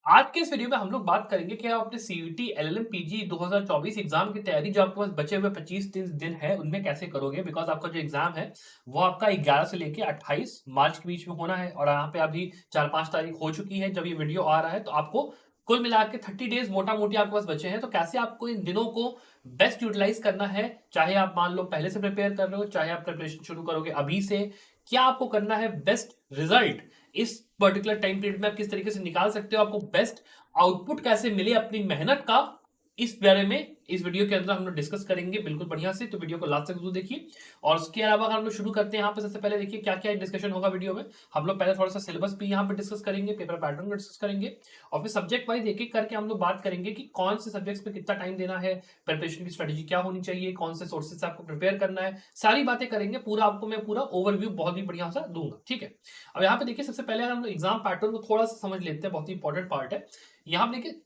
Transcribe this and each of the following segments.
आज के इस वीडियो में हम लोग बात करेंगे कि आप अपने सीयूटी एलएलएम पीजी 2024 एग्जाम की तैयारी जो आपके पास बचे हुए 25 दिन है उनमें कैसे करोगे। बिकॉज आपका जो एग्जाम है वो आपका 11 से लेके 28 मार्च के बीच में होना है और यहाँ पे अभी 4-5 तारीख हो चुकी है जब ये वीडियो आ रहा है। तो आपको कुल मिला के 30 डेज मोटा मोटी आपके पास बचे हैं। तो कैसे आपको इन दिनों को बेस्ट यूटिलाइज करना है, चाहे आप मान लो पहले से प्रिपेयर कर रहे हो, चाहे आप प्रिपरेशन शुरू करोगे अभी से, क्या आपको करना है बेस्ट रिजल्ट इस पर्टिकुलर टाइम पीरियड में आप किस तरीके से निकाल सकते हो, आपको बेस्ट आउटपुट कैसे मिले अपनी मेहनत का, इस बारे में इस वीडियो के अंदर हम लोग डिस्कस करेंगे बिल्कुल बढ़िया से। तो वीडियो को लास्ट तक जरूर देखिए। और उसके अलावा अगर हम लोग शुरू करते हैं यहाँ पे, सबसे पहले देखिए क्या क्या डिस्कशन होगा वीडियो में। हम लोग पहले थोड़ा सा सिलेबस भी यहाँ पे डिस्कस करेंगे, पेपर पैटर्न को डिस्कस करेंगे और फिर सब्जेक्ट वाइज एक एक करके हम लोग बात करेंगे कि कौन से सब्जेक्ट्स में कितना टाइम देना है, प्रिपरेशन की स्ट्रेटेजी क्या होनी चाहिए, कौन से सोर्सेज से आपको प्रिपेयर करना है, सारी बातें करेंगे। पूरा आपको मैं पूरा ओवरव्यू बहुत ही बढ़िया सा दूंगा, ठीक है। अब यहाँ पे देखिए सबसे पहले हम एग्जाम पैटर्न को थोड़ा सा समझ लेते हैं, बहुत ही इंपॉर्टेंट पार्ट है। यहाँ पे देखिए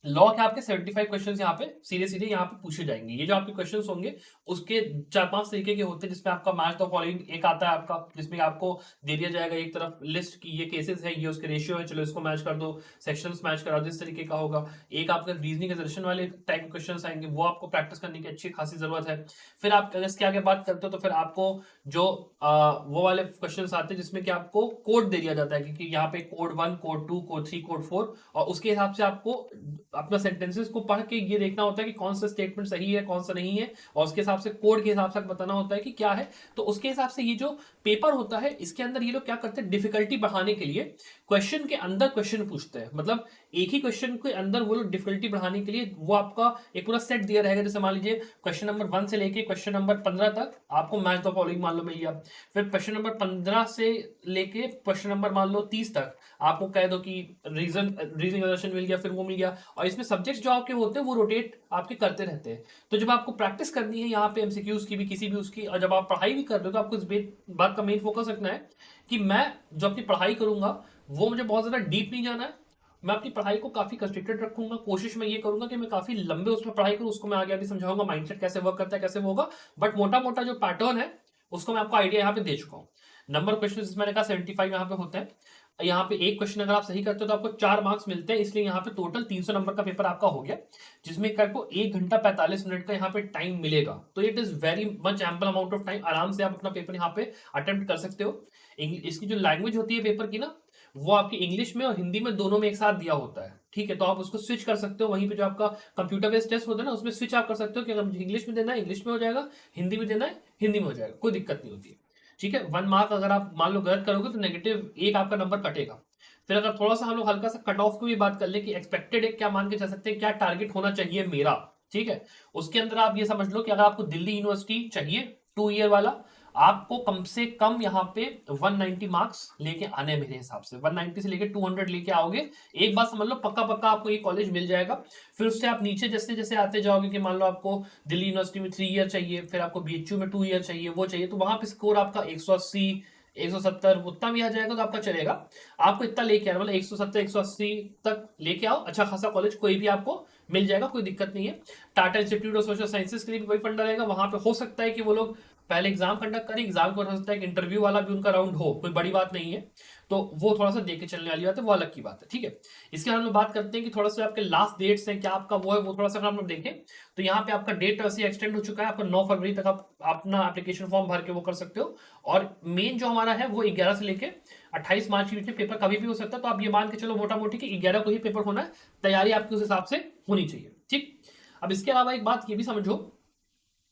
लॉ के आपके 75 क्वेश्चंस यहाँ पे सीधे सीधे यहाँ पे पूछे जाएंगे। ये जो आपके क्वेश्चंस होंगे उसके 4-5 तरीके के होते हैं, जिसमें आपका मैच द फॉलोइंग एक आता है आपका, जिसमें आपको दे दिया जाएगा एक तरफ लिस्ट की ये केसेस है, ये उसके रेशियो है, चलो इसको मैच कर दो, सेक्शंस मैच करा दो, इस तरीके का होगा। एक आपका रीजनिंग एसर्शन वाले टाइप के क्वेश्चंस आएंगे, वो आपको प्रैक्टिस करने की अच्छी खासी जरूरत है। फिर आप अगर इसके आगे बात करते हो तो फिर आपको जो वो वाले क्वेश्चंस आते हैं जिसमें कि आपको कोड दे दिया जाता है कि यहाँ पे कोड 1, कोड 2, कोड 3, कोड 4, और उसके हिसाब से आपको अपना सेंटेंसेस को पढ़ के ये देखना होता है कि कौन सा स्टेटमेंट सही है कौन सा नहीं है, और उसके हिसाब से कोड के हिसाब से बताना होता है कि क्या है। तो उसके हिसाब से ये जो पेपर होता है इसके अंदर ये लोग क्या करते हैं, डिफिकल्टी बढ़ाने के लिए क्वेश्चन के अंदर क्वेश्चन पूछते हैं। मतलब एक ही क्वेश्चन के अंदर वो लोग डिफिकल्टी बढ़ाने के लिए वो आपका एक पूरा सेट दिया रहेगा। जैसे मान लीजिए क्वेश्चन नंबर 1 से लेके क्वेश्चन नंबर 15 तक आपको मैच द फॉलोइंग मान लो मिल गया। फिर क्वेश्चन नंबर 15 से लेके क्वेश्चन नंबर मान लो 30 तक आपको कह दो कि रीजनिंग मिल गया, फिर वो मिल गया। और इसमें सब्जेक्ट्स जो आपके होते हैं वो रोटेट आपके करते रहते हैं। तो जब आपको प्रैक्टिस करनी है यहाँ पे एमसीक्यूज की भी, किसी भी उसकी, और जब आप पढ़ाई भी कर रहे हो तो आपको इस बात का मेन फोकस रखना है कि मैं जो अपनी पढ़ाई करूंगा वो मुझे बहुत ज्यादा डीप नहीं जाना है। मैं अपनी पढ़ाई को काफी कंस्ट्रिक्टेड रखूंगा, कोशिश मैं ये करूंगा कि मैं काफी लंबे उसमें पढ़ाई करूं, उसको मैं आगे आगे समझाऊंगा माइंडसेट कैसे वर्क करता है, कैसे वो होगा। बट मोटा मोटा जो पैटर्न है उसको मैं आपको आइडिया यहाँ पे दे चुका हूँ। नंबर क्वेश्चन मैंने कहा 75 यहाँ पे होते हैं। यहाँ पे एक क्वेश्चन अगर आप सही करते हो तो आपको 4 मार्क्स मिलते हैं, इसलिए यहाँ पे टोटल 300 नंबर का पेपर आपका हो गया, जिसमें आपको 1 घंटा 45 मिनट का यहाँ पे टाइम मिलेगा। तो it is very much ample amount of time, आराम से आप अपना पेपर यहाँ पे अटेम्प्ट कर सकते हो। इसकी जो लैंग्वेज होती है पेपर की ना, वो आपकी इंग्लिश में और हिंदी में दोनों में एक साथ दिया होता है, ठीक है। तो आप उसको स्विच कर सकते हो, वहीं पे जो आपका कंप्यूटर बेस्ड टेस्ट होता है ना उसमें स्विच आप कर सकते हो कि अगर इंग्लिश में देना है इंग्लिश में हो जाएगा, हिंदी में देना है हिंदी में हो जाएगा, कोई दिक्कत नहीं होती है, ठीक है। 1 मार्क अगर आप मान लो गलत करोगे तो नेगेटिव एक आपका नंबर कटेगा। फिर अगर थोड़ा सा हम लोग हल्का सा कट ऑफ की भी बात कर ले कि एक्सपेक्टेड एक क्या मान के चल सकते हैं, क्या टारगेट होना चाहिए मेरा, ठीक है। उसके अंदर आप ये समझ लो कि अगर आपको दिल्ली यूनिवर्सिटी चाहिए 2 ईयर वाला, आपको कम से कम यहाँ पे 190 मार्क्स लेके आने, मेरे हिसाब से 190 से लेके 200 लेके आओगे, एक बात समझ लो पक्का पक्का आपको ये कॉलेज मिल जाएगा। फिर उससे आप नीचे जैसे जैसे आते जाओगे कि मान लो आपको दिल्ली यूनिवर्सिटी में 3 ईयर चाहिए, फिर आपको बीएचयू में 2 ईयर चाहिए, वो चाहिए, तो वहां पे स्कोर आपका 180 170 उतना भी आ जाएगा तो आपका चलेगा। आपको इतना लेके आना, मतलब 170 180 तक लेके आओ, अच्छा खासा कॉलेज कोई भी आपको मिल जाएगा, कोई दिक्कत नहीं है। Tata institute of social sciences के लिए भी वही फंडा रहेगा, वहां पे हो सकता है कि वो लोग पहले एग्जाम कंडक्ट करें, एग्जाम को हो सकता है कि इंटरव्यू वाला भी उनका राउंड हो, कोई बड़ी बात नहीं है। तो वो थोड़ा सा देख के चलने वाली बात है, वो अलग की बात है, ठीक है। इसके बाद हम लोग बात करते हैं कि थोड़ा सा आपके लास्ट डेट्स हैं क्या आपका, वो है वो थोड़ा सा हम लोग देखें। तो यहाँ पे आपका डेट वैसे एक्सटेंड हो चुका है, आपका 9 फरवरी तक आप अपना एप्लीकेशन फॉर्म भर के वो कर सकते हो। और मेन जो हमारा है वो 11 से लेके 28 मार्च के बीच में पेपर कभी भी हो सकता है। तो आप ये मान के चलो मोटा मोटी कि 11 को ही पेपर होना है, तैयारी आपकी उस हिसाब से होनी चाहिए, ठीक। अब इसके अलावा एक बात ये भी समझो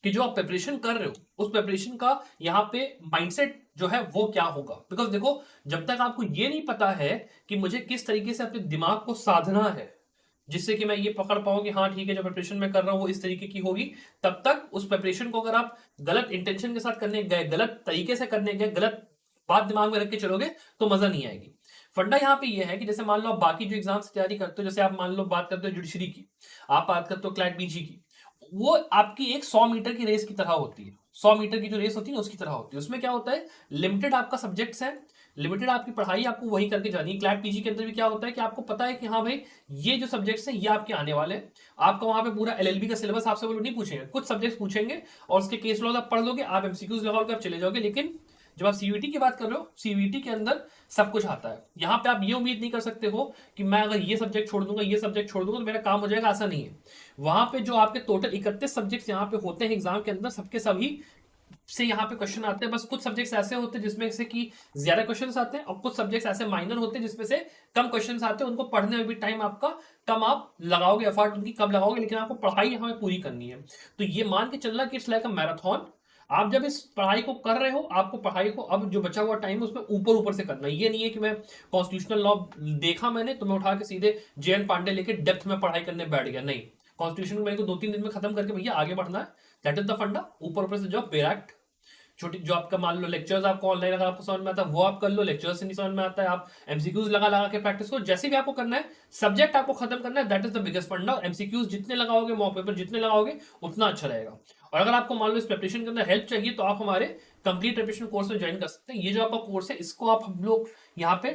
कि जो आप प्रिपरेशन कर रहे हो उस प्रिपरेशन का यहाँ पे माइंडसेट जो है वो क्या होगा। बिकॉज देखो, जब तक आपको ये नहीं पता है कि मुझे किस तरीके से अपने दिमाग को साधना है जिससे कि मैं ये पकड़ पाऊं कि हाँ ठीक है जो प्रिपरेशन मैं कर रहा हूं वो इस तरीके की होगी, तब तक उस प्रिपरेशन को अगर आप गलत इंटेंशन के साथ करने गए, गलत तरीके से करने गए, गलत बात दिमाग में रख के चलोगे तो मजा नहीं आएगी। फंडा यहाँ पे ये है कि जैसे मान लो आप बाकी जो एग्जाम्स की तैयारी करते हो, जैसे आप मान लो बात करते हो जुडिशरी की, आप बात करते हो क्लैट पीजी की, वो आपकी एक 100 मीटर की रेस की तरह होती है। 100 मीटर की जो रेस होती है उसकी तरह होती है। उसमें क्या होता है, लिमिटेड आपका सब्जेक्ट्स है, लिमिटेड आपकी पढ़ाई, आपको वही करके जानी है। क्लैट पीजी के अंदर भी क्या होता है कि आपको पता है कि हाँ भाई ये जो सब्जेक्ट्स हैं ये आपके आने वाले हैं। आपका वहां पे पूरा एलएलबी का सिलेबस आपसे वो लोग नहीं पूछेंगे, कुछ सब्जेक्ट्स पूछेंगे और उसके केस लॉज आप पढ़ लोगे, आप एमसीक्यूज लगाओगे, आप चले जाओगे। लेकिन जब आप सीयूईटी की बात कर रहे हो, सीयूईटी के अंदर सब कुछ आता है। यहाँ पे आप ये उम्मीद नहीं कर सकते हो कि मैं अगर ये सब्जेक्ट छोड़ दूंगा, ये सब्जेक्ट छोड़ दूंगा तो मेरा काम हो जाएगा, ऐसा नहीं है। वहां पे जो आपके टोटल 31 सब्जेक्ट्स यहाँ पे होते हैं एग्जाम के अंदर, सबके सभी से यहाँ पे क्वेश्चन आते हैं। बस कुछ सब्जेक्ट्स ऐसे होते हैं जिसमें से कि ज्यादा क्वेश्चंस आते हैं, और कुछ सब्जेक्ट्स ऐसे माइनर होते हैं जिसमें से कम क्वेश्चंस आते हैं। उनको पढ़ने में भी टाइम आपका कम आप लगाओगे, एफर्ट उनकी कम लगाओगे, लेकिन आपको पढ़ाई यहाँ पे पूरी करनी है। तो ये मान के चलना कि इट्स लाइक अ मैराथन। आप जब इस पढ़ाई को कर रहे हो, आपको पढ़ाई को अब जो बचा हुआ टाइम है उसमें ऊपर ऊपर से करना है। ये नहीं है कि मैं कॉन्स्टिट्यूशनल लॉ देखा मैंने तो मैं उठा के सीधे JN पांडे लेके डेप्थ में पढ़ाई करने बैठ गया, नहीं। कॉन्स्टिट्यूशन को मेरे को 2-3 दिन में खत्म करके भैया आगे बढ़ना है, दैट इज द फंडा। ऊपर ऊपर से जो बेरैक्ट छोटी जो आपका मान लो लेक्चर्स आपको ऑनलाइन अगर आपको समझ में आता है वो आप कर लो, लेक्चर्स से नहीं समझ में आता है आप एमसीक्यूज लगा लगा के प्रैक्टिस करो। जैसे भी आपको करना है, सब्जेक्ट आपको खत्म करना है, दैट इज द बिगेस्ट फंडा। एमसीक्यूज जितने लगाओगे, मॉक पेपर जितने लगाओगे, उतना अच्छा रहेगा। और अगर आपको मान लो इस प्रिपरेशन के अंदर हेल्प चाहिए तो आप हमारे कंप्लीट प्रिपरेशन कोर्स में ज्वाइन कर सकते हैं। ये जो आपका कोर्स है इसको आप हम लोग यहाँ पे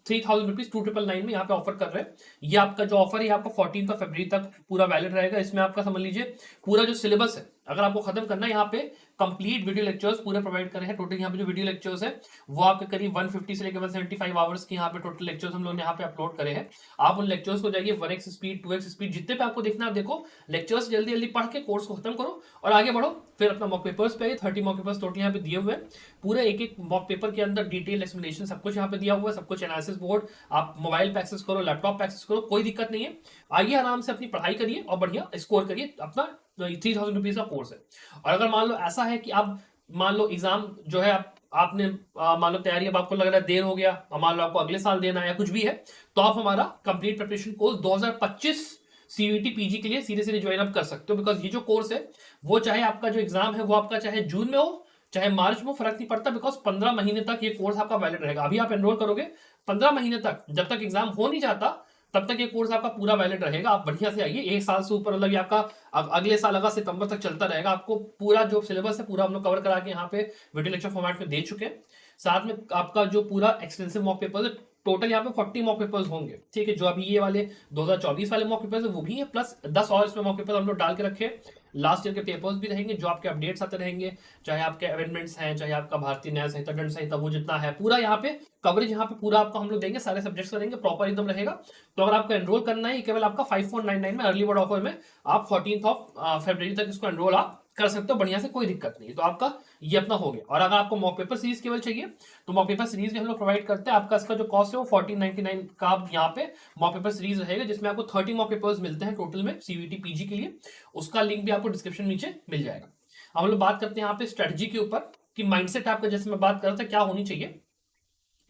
3000 रुपीज 2999 में यहाँ पे ऑफर कर रहे हैं। ये आपका जो ऑफर है आपका 14 फरवरी तक पूरा वैलिड रहेगा। इसमें आपका समझ लीजिए पूरा जो सिलेबस है अगर आपको खत्म करना है, यहाँ पे कंप्लीट वीडियो लेक्चर्स पूरे प्रोवाइड करे हैं। टोटल यहाँ पे जो वीडियो लेक्चर्स है वो आपके करीब 150 से लेकर 175 आवर्स के यहाँ पे टोटल लेक्चर्स हम लोग ने यहाँ पे अपलोड करे हैं। आप उन लेक्चर्स को जाइए 1x स्पीड 2x स्पीड जितने पे आपको देखना है आप देखो, लेक्चर्स जल्दी जल्दी पढ़ के कोर्स को खत्म करो और आगे बढ़ो। फिर अपना मॉक पेपर्स पे 30 मॉक पेपर्स टोटल यहाँ पे दिए हुए हैं। पूरे एक एक मॉक पेपर के अंदर डिटेल एक्सप्लेनेशन सब कुछ यहाँ पे दिया हुआ है, सब कुछ एनालिसिस बोर्ड। आप मोबाइल पे एक्सेस करो, लैपटॉप पे एक्सेस करो, कोई दिक्कत नहीं है। आइए आराम से अपनी पढ़ाई करिए और बढ़िया स्कोर करिए। अपना 3000 रुपीज का कोर्स है। और अगर मान लो ऐसा है कि आप मान लो एग्जाम जो है आपने मान लो तैयारी अब आपको लग रहा है देर हो गया, मान लो आपको अगले साल देना है या कुछ भी है, तो आप हमारा complete preparation course 2025 CUET PG के लिए सीधे सीधे ज्वाइन अप कर सकते हो। बिकॉज ये जो कोर्स है वो चाहे आपका जो एग्जाम है वो आपका चाहे जून में हो चाहे मार्च में, फर्क नहीं पड़ता। बिकॉज 15 महीने तक ये कोर्स आपका वैलिड रहेगा। अभी आप एनरोल करोगे 15 महीने तक, जब तक एग्जाम हो नहीं जाता तब तक ये कोर्स आपका पूरा वैलिड रहेगा। आप बढ़िया से आइए, एक साल से ऊपर मतलब ये आपका अगले साल अगस्त सितंबर तक चलता रहेगा। आपको पूरा जो सिलेबस है पूरा हम लोग कवर करा के यहाँ पे वीडियो लेक्चर फॉर्मेट में दे चुके हैं। साथ में आपका जो पूरा एक्सटेंसिव मॉक पेपर है, टोटल यहाँ पे 40 मॉक पेपर्स होंगे, ठीक है। जो अभी ये वाले 2024 वाले मॉक पेपर्स है वो भी है, प्लस 10 और इसमें मॉक पेपर हम लोग डाल के रखे। लास्ट ईयर के पेपर्स भी रहेंगे जो आपके अपडेट्स आते रहेंगे, चाहे आपके अमेंडमेंट्स हैं, चाहे आपका भारतीय न्याय संहिता, दंड संहिता, वो जितना है पूरा यहाँ पे कवरेज यहाँ पे पूरा आपको हम लोग देंगे, सारे सब्जेक्ट्स का देंगे, प्रॉपर एकदम रहेगा। तो अगर आपको एनरोल करना है केवल आपका 5499 में अर्ली बर्ड ऑफर में आप 14 फरवरी तक इसको एनरोल आप कर सकते हो बढ़िया से, कोई दिक्कत नहीं। तो आपका ये अपना हो गया। और अगर आपको मॉक पेपर सीरीज केवल चाहिए तो मॉक पेपर सीरीज भी हम लोग प्रोवाइड करते हैं। आपका इसका जो कॉस्ट है वो 1499 का यहाँ पे मॉक पेपर सीरीज रहेगा, जिसमें आपको 30 मॉक पेपर्स मिलते हैं टोटल में सीयूईटी पीजी के लिए। उसका लिंक भी आपको डिस्क्रिप्शन नीचे मिल जाएगा। अब हम लोग बात करते हैं यहाँ पे स्ट्रेटजी के ऊपर कि माइंडसेट आपका, जैसे मैं बात कर रहा था क्या होनी चाहिए।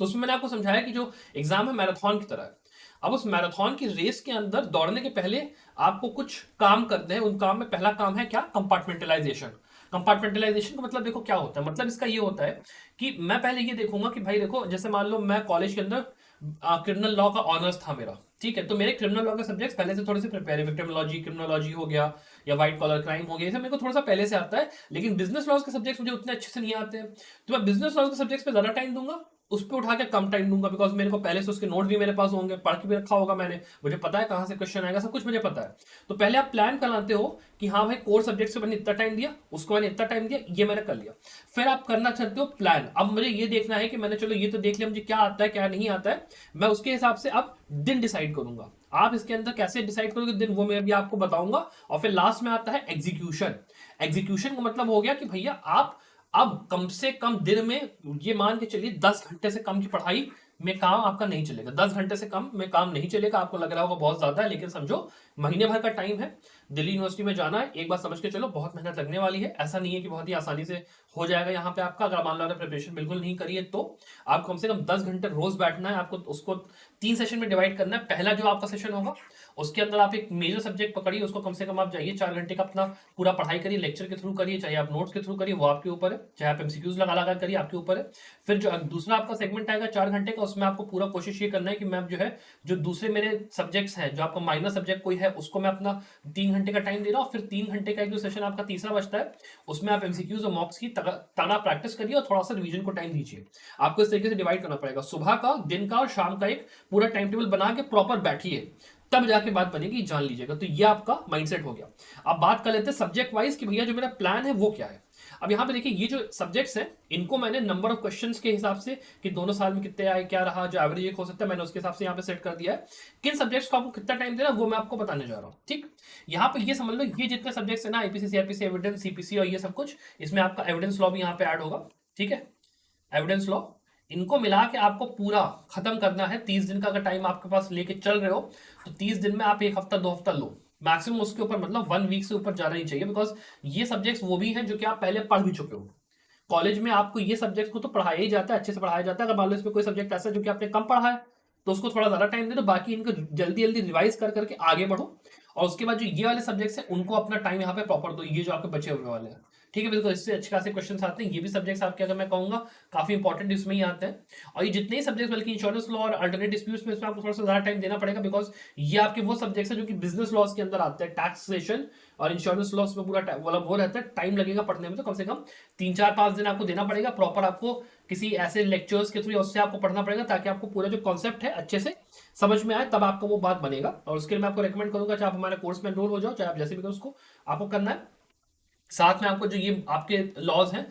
तो उसमें मैंने आपको समझाया कि जो एग्जाम है मैराथन की तरह है। अब उस मैराथन की रेस के अंदर दौड़ने के पहले आपको कुछ काम करते हैं। उन काम में पहला काम है क्या? कंपार्टमेंटलाइजेशन। कंपार्टमेंटलाइजेशन का मतलब देखो क्या होता है, मतलब इसका ये होता है कि मैं पहले ये देखूंगा कि भाई देखो, जैसे मान लो मैं कॉलेज के अंदर क्रिमिनल लॉ का ऑनर्स था मेरा, ठीक है। तो मेरे क्रिमिनल लॉ के सब्जेक्ट्स पहले से थोड़े से प्रिपेयर है, विक्टिमोलॉजी, क्रिमिनोलॉजी हो गया या व्हाइट कॉलर क्राइम हो गया, ये मेरे को थोड़ा सा पहले से आता है। लेकिन बिजनेस लॉज के सब्जेक्ट्स मुझे उतने अच्छे से नहीं आते हैं, तो मैं बिजनेस लॉज के सब्जेक्ट्स पे ज्यादा टाइम दूंगा, उस पर उठा के कम टाइम दूंगा। बिकॉज मेरे को पहले से उसके नोट भी मेरे पास होंगे, पढ़ के भी रखा होगा मैंने, मुझे पता है कहाँ से क्वेश्चन आएगा, सब कुछ मुझे पता है। तो पहले आप प्लान बनाते हो कि हाँ भाई कोर सब्जेक्ट से मैंने इतना टाइम दिया, उसको मैंने इतना टाइम दिया, ये मैंने कर लिया। फिर आप करना चाहते हो प्लान। अब मुझे ये देखना है कि मैंने चलो ये तो देख लिया मुझे क्या आता है क्या नहीं आता है, मैं उसके हिसाब से अब दिन डिसाइड करूंगा। आप इसके अंदर कैसे डिसाइड करोगे दिन, वो मैं भी आपको बताऊंगा। और फिर लास्ट में आता है एग्जीक्यूशन। एग्जीक्यूशन का मतलब हो गया कि भैया आप अब कम से कम दिन में ये मान के चलिए 10 घंटे से कम की पढ़ाई में काम आपका नहीं चलेगा। 10 घंटे से कम में काम नहीं चलेगा। आपको लग रहा होगा बहुत ज्यादा है, लेकिन समझो महीने भर का टाइम है, दिल्ली यूनिवर्सिटी में जाना है, एक बार समझ के चलो बहुत मेहनत लगने वाली है। ऐसा नहीं है कि बहुत ही आसानी से हो जाएगा यहाँ पे आपका। अगर मान लो आपने प्रिपरेशन बिल्कुल नहीं करी है तो आपको कम से कम 10 घंटे रोज बैठना है। आपको उसको 3 सेशन में डिवाइड करना है। पहला जो आपका सेशन होगा उसके अंदर आप एक मेजर सब्जेक्ट पकड़िए, उसको कम से कम आप जाइए 4 घंटे का अपना पूरा पढ़ाई करिए, लेक्चर के थ्रू करिए, चाहे आप नोट्स के थ्रू करिए, वो आपके ऊपर है, चाहे आप एमसीक्यूज लगा लगा करिए, आपके ऊपर है। फिर जो दूसरा आपका सेगमेंट आएगा 4 घंटे का, उसमें आपको पूरा कोशिश ये करना है कि मैं जो है जो दूसरे मेरे सब्जेक्ट्स हैं, जो आपका माइनर सब्जेक्ट कोई है, उसको मैं अपना 3 घंटे का टाइम दे रहा हूँ। फिर 3 घंटे का एक जो सेशन आपका तीसरा बचता है उसमें आप एमसीक्यूज और मॉक्स की तगड़ा प्रैक्टिस करिए और थोड़ा सा रिवीजन को टाइम दीजिए। आपको इस तरीके से डिवाइड करना पड़ेगा, सुबह का, दिन का और शाम का एक पूरा टाइम टेबल बना के प्रॉपर बैठिए, तब जाके बात बनेगी, जान लीजिएगा। तो ये आपका माइंडसेट हो गया। अब बात कर लेते हैं सब्जेक्ट वाइज कि भैया जो मेरा प्लान है वो क्या है। अब यहाँ पे देखिए ये जो सब्जेक्ट्स हैं इनको मैंने नंबर ऑफ क्वेश्चंस के हिसाब से कि दोनों साल में कितने आए क्या रहा, जो एवरेज एक हो सकता है, मैंने उसके हिसाब से यहाँ पे सेट कर दिया है। किन सब्जेक्ट्स को आपको कितना टाइम देना वो मैं आपको बताने जा रहा हूँ। ठीक, यहाँ पे ये समझ लो ये जितने सब्जेक्ट्स है ना, आईपीसी सीआरपीसी एविडेंस सीपीसी और ये सब कुछ, इसमें आपका एविडेंस लॉ भी यहाँ पे ऐड होगा। ठीक है, एविडेंस लॉ, इनको मिला के आपको पूरा खत्म करना है। 30 दिन का अगर टाइम आपके पास लेके चल रहे हो तो 30 दिन में आप एक हफ्ता 2 हफ्ता लो मैक्सिमम, उसके ऊपर मतलब 1 वीक से ऊपर जाना नहीं चाहिए, बिकॉज ये सब्जेक्ट्स वो भी हैं जो कि आप पहले पढ़ भी चुके हो। कॉलेज में आपको ये सब्जेक्ट को तो पढ़ाया ही जाता है, अच्छे से पढ़ाया जाता है। अगर मान लो इसमें कोई सब्जेक्ट ऐसा है जो कि आपने कम पढ़ा है तो उसको थोड़ा ज्यादा टाइम दे दो, बाकी इनको जल्दी जल्दी रिवाइज कर करके आगे बढ़ो। और उसके बाद जो ये वाले सब्जेक्ट्स हैं उनको अपना टाइम यहाँ पे प्रॉपर दो, ये जो आपके बचे हुए वाले हैं। ठीक है, बिल्कुल इससे अच्छे खासे क्वेश्चन आते हैं। ये भी सब्जेक्ट्स आपके अगर मैं कहूंगा काफी इंपॉर्टेंट इसमें ही आते हैं। और ये जितने ही सब्जेक्ट बल्कि इंश्योरेंस लॉ और अल्टरनेट डिस्प्यूट्स में इसमें आपको थोड़ा सा ज्यादा टाइम देना पड़ेगा, बिकॉज ये आपके वो सब्जेक्ट्स हैं जो कि बिजनेस लॉज के अंदर आते हैं। टैक्सेशन और इंश्योरेंस लॉस में पूरा मतलब वो रहता है, टाइम लगेगा पढ़ने में, तो कम से कम 3-4-5 दिन आपको देना पड़ेगा प्रॉपर। आपको किसी ऐसे लेक्चर्स के थ्रू उससे आपको पढ़ना पड़ेगा ताकि आपको पूरा जो कॉन्सेप्ट है अच्छे से समझ में आए, तब आपका वो बात बनेगा। और उसके लिए मैं आपको रेकमेंड करूंगा चाहे आप हमारे कोर्स में एनरोल हो जाओ, चाहे आप जैसे भी करो उसको आपको करना है। साथ में आपको जो ये आपके लॉज हैं,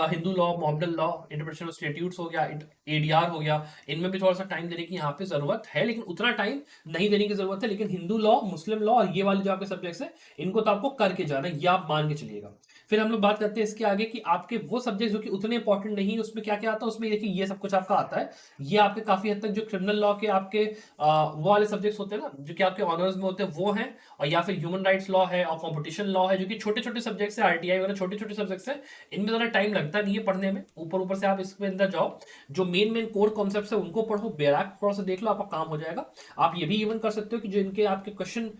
Hindu law, Mohammedan law, interpretation of statutes हो गया, एडीआर हो गया, इनमें भी थोड़ा सा टाइम देने की यहाँ पे जरूरत है, लेकिन उतना टाइम नहीं देने की जरूरत है। लेकिन हिंदू लॉ, मुस्लिम लॉ और ये वाले जो आपके सब्जेक्ट्स हैं इनको तो आपको करके जाना है, ये आप मान के चलिएगा। फिर हम लोग बात करते हैं इसके आगे कि आपके वो सब्जेक्ट जो कि उतने इंपॉर्टेंट नहीं है उसमें क्या क्या आता है। उसमें देखिए ये सब कुछ आपका आता है। ये आपके काफी हद तक जो क्रिमिनल लॉ के आपके वो वाले सब्जेक्ट्स होते हैं ना जो कि आपके ऑनर्स में होते हैं वो हैं, और या फिर ह्यूमन राइट्स लॉ है और कॉम्पिटिशन लॉ है, जो कि छोटे छोटे सब्जेक्ट्स है, आरटीआई वगैरह छोटे छोटे सब्जेक्ट्स है। इनमें ज्यादा टाइम लगता नहीं है पढ़ने में, ऊपर ऊपर से आप इसके अंदर जाओ, जो मेन मेन कोर कॉन्सेप्ट्स है उनको पढ़ो, बैराक थोड़ा सा देख लो, आपका काम हो जाएगा। आप ये भी इवन कर सकते हो कि जो इनके आपके क्वेश्चन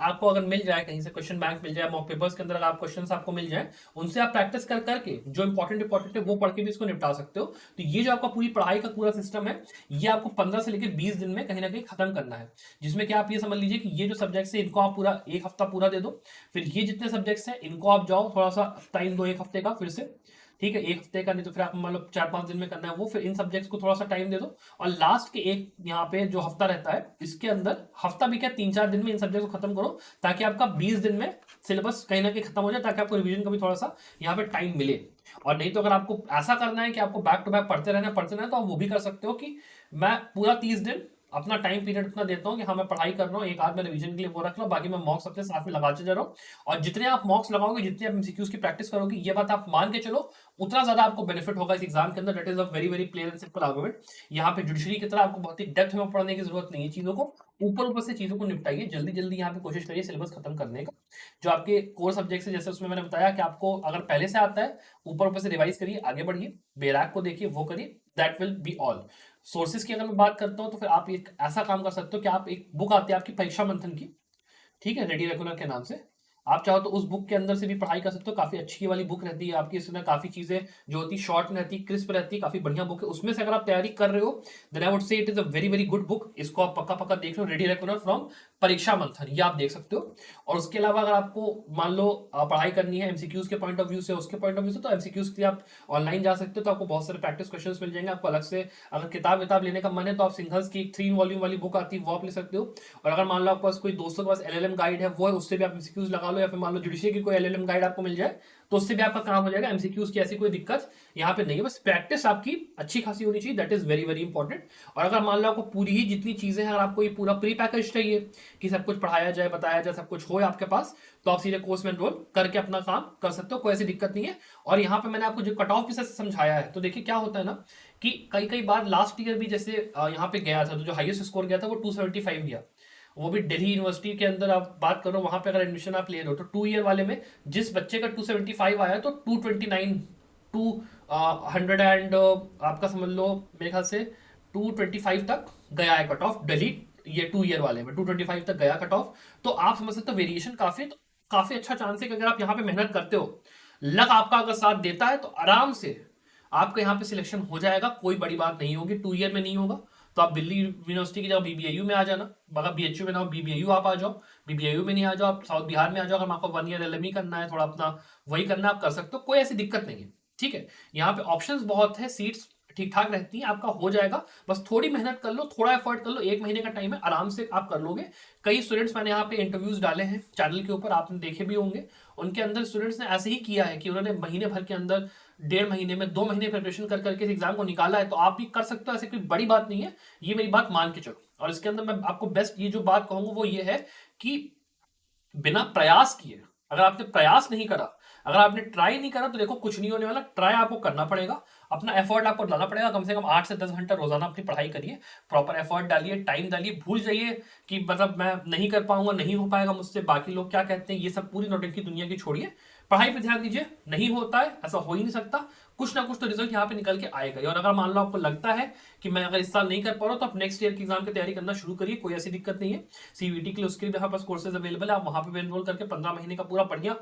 आपको अगर मिल जाए कहीं से, क्वेश्चन बैंक मिल जाए, मॉक पेपर्स के अंदर अगर आप क्वेश्चंस आपको मिल जाए, उनसे आप प्रैक्टिस कर करके जो इंपॉर्टेंट है वो पढ़ के भी इसको निपटा सकते हो। तो ये जो आपका पूरी पढ़ाई का पूरा सिस्टम है, ये आपको 15 से लेकर 20 दिन में कहीं ना कहीं खत्म करना है। जिसमें कि आप ये समझ लीजिए कि ये जो सब्जेक्ट्स है इनको आप पूरा एक हफ्ता पूरा दे दो, फिर ये जितने सब्जेक्ट्स हैं इनको आप जाओ थोड़ा सा टाइम दो एक हफ्ते का फिर से। ठीक है, एक हफ्ते का नहीं तो फिर आप मतलब 4-5 दिन में करना है वो, फिर इन सब्जेक्ट्स को थोड़ा सा टाइम दे दो। और लास्ट के एक यहाँ पे जो हफ्ता रहता है इसके अंदर, हफ्ता भी क्या 3-4 दिन में इन सब्जेक्ट को खत्म करो, ताकि आपका 20 दिन में सिलेबस कहीं ना कहीं खत्म हो जाए, ताकि आपको रिवीजन का भी थोड़ा सा यहाँ पे टाइम मिले। और नहीं तो अगर आपको ऐसा करना है कि आपको बैक टू बैक पढ़ते रहना तो आप वो भी कर सकते हो कि मैं पूरा 30 दिन अपना टाइम पीरियड इतना देता हूँ कि हाँ मैं पढ़ाई कर रहा हूँ, एक आध मैं रिवीजन के लिए वो रख लो, बाकी मैं मॉक्स अपने साथ में लगाते जा रहा हूँ। और जितने आप मॉक्स लगाओगे, जितने आप एमसीक्यूज की प्रैक्टिस करोगे, ये बात आप मान के चलो, उतना ज्यादा आपको बेनिफिट होगा इस एग्जाम के अंदर। That is a very very clear and simple argument. यहाँ पे जुडिशरी की तरह आपको बहुत ही डेप्थ में पढ़ने की जरूरत नहीं है चीजों को, ऊपर ऊपर से चीजों को निपटाइए, जल्दी जल्दी यहाँ पे कोशिश करिए सिलेबस खत्म करने का। जो आपके कोर सब्जेक्ट है जैसे उसमें मैंने बताया कि आपको अगर पहले से आता है, ऊपर ऊपर से रिवाइज करिए, आगे बढ़िए, बेराक को देखिए, वो करिए, that will be all. Sources की अगर मैं बात करता हूँ तो फिर आप एक ऐसा काम कर सकते हो कि आप एक बुक आती है आपकी परीक्षा मंथन की, ठीक है, रेडी रेगुलर के नाम से, आप चाहो तो उस बुक के अंदर से भी पढ़ाई कर सकते हो। काफी अच्छी वाली बुक रहती है आपकी, इसमें काफी चीजें जो होती है शॉर्ट में रहती है, क्रिस्प रहती है, काफी बढ़िया बुक है। उसमें से अगर आप तैयारी कर रहे हो then I would say it is a very very good book. इसको आप पक्का पक्का देख लो, रेडी रेगुलर फ्रॉम परीक्षा मंथन, ये आप देख सकते हो। और उसके अलावा अगर आपको मान लो पढ़ाई करनी है एमसीक्यूज के पॉइंट ऑफ व्यू से, उसके पॉइंट ऑफ व्यू से, तो एमसीक्यूज के लिए आप ऑनलाइन जा सकते हो, तो आपको बहुत सारे प्रैक्टिस क्वेश्चंस मिल जाएंगे। आपको अलग से अगर किताब लेने का मन है तो आप सिंघल्स की 3 वॉल्यूम वाली बुक आती है वो आप ले सकते हो। और अगर मान लो आपके पास कोई दोस्तों के पास एलएलएम गाइड है वो है, उससे भी आप एमसीक्यूज लगा लो, या फिर मान लो जुडिशरी की कोई एलएलएम गाइड आपको मिल जाए तो उससे भी आपका काम हो जाएगा। एमसीक्यूज की ऐसी कोई दिक्कत यहाँ पे नहीं है, बस प्रैक्टिस आपकी अच्छी खासी होनी चाहिए, that is very very important. और अगर मान लो आपको पूरी ही जितनी चीजें हैं, अगर आपको ये पूरा प्री पैकेज चाहिए कि सब कुछ पढ़ाया जाए, बताया जाए, सब कुछ हो आपके पास, तो आप सीधे कोर्स में एनरोल करके अपना काम कर सकते हो, कोई ऐसी दिक्कत नहीं है। और यहाँ पे मैंने आपको जो कट ऑफ भी समझाया है, तो देखिए क्या होता है ना कि कई कई बार लास्ट ईयर भी जैसे यहाँ पे गया था तो जो हाईएस्ट स्कोर गया था वो 275 गया, वो भी दिल्ली यूनिवर्सिटी के अंदर आप बात करो, वहां पे अगर एडमिशन आप ले रहे हो तो 2 ईयर वाले में जिस बच्चे का 275 आया तो 229 200 एंड आपका समझ लो मेरे ख्याल से 225 तक गया है कट ऑफ दिल्ली, ये 2 ईयर वाले में 225 तक गया कट ऑफ। तो आप समझ सकते हो वेरिएशन काफी, तो काफी अच्छा चांस है कि अगर आप यहाँ पे मेहनत करते हो, लक आपका अगर साथ देता है, तो आराम से आपका यहाँ पे सिलेक्शन हो जाएगा, कोई बड़ी बात नहीं होगी। 2 ईयर में नहीं होगा तो आप दिल्ली यूनिवर्सिटी की जगह बीबीआईयू में आ जाना, अगर बीएचयू में ना हो बीबीआईयू आप आ जाओ, बीबीआईयू में नहीं आ जाओ आप साउथ बिहार में आ जाओ, अगर आपको 1 ईयर एलएमई करना है, थोड़ा अपना वही करना आप कर सकते हो, कोई ऐसी दिक्कत नहीं है। ठीक है, यहाँ पे ऑप्शंस बहुत है, सीट्स ठीक ठाक रहती हैं, आपका हो जाएगा। बस थोड़ी मेहनत कर लो, थोड़ा एफर्ट कर लो, 1 महीने का टाइम है, आराम से आप कर लोगे। कई स्टूडेंट्स मैंने यहाँ पे इंटरव्यूज डाले हैं चैनल के ऊपर, आपने देखे भी होंगे। उनके अंदर स्टूडेंट्स ने ऐसे ही किया है कि उन्होंने महीने भर के अंदर 1.5 महीने में 2 महीने प्रिपरेशन कर करके इस एग्जाम को निकाला है। तो आप भी कर सकते हो, ऐसी कोई बड़ी बात नहीं है, ये मेरी बात मान के चलो। और इसके अंदर मैं आपको बेस्ट ये जो बात कहूंगा वो ये है कि बिना प्रयास किए, अगर आपने प्रयास नहीं करा, अगर आपने ट्राई नहीं करा, तो देखो कुछ नहीं होने वाला। ट्राई आपको करना पड़ेगा, अपना एफर्ट आपको डालना पड़ेगा। कम से कम 8 से 10 घंटा रोजाना अपनी पढ़ाई करिए, प्रॉपर एफर्ट डालिए, टाइम डालिए। भूल जाइए कि मतलब मैं नहीं कर पाऊंगा, नहीं हो पाएगा मुझसे, बाकी लोग क्या कहते हैं, ये सब पूरी नौटंकी दुनिया की छोड़िए, पढ़ाई पे ध्यान दीजिए। नहीं होता है, ऐसा हो ही नहीं सकता, कुछ ना कुछ तो रिजल्ट यहाँ पे निकल के आएगा ही। और अगर मान लो आपको लगता है कि मैं अगर इस साल नहीं कर पा रहा हूं, तो आप नेक्स्ट ईयर की एग्जाम की तैयारी करना शुरू करिए, कोई ऐसी दिक्कत नहीं है। सीवीटी के लिए उसके लिए पास कोर्सेज अवेलेबल है, आप वहां पे भी एनरोल करके 15 महीने का पूरा बढ़िया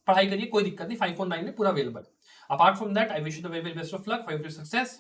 पढ़ाई करिए, कोई दिक्कत नहीं, 549 में पूरा available. Apart from that, I wish you the very best of luck for your success.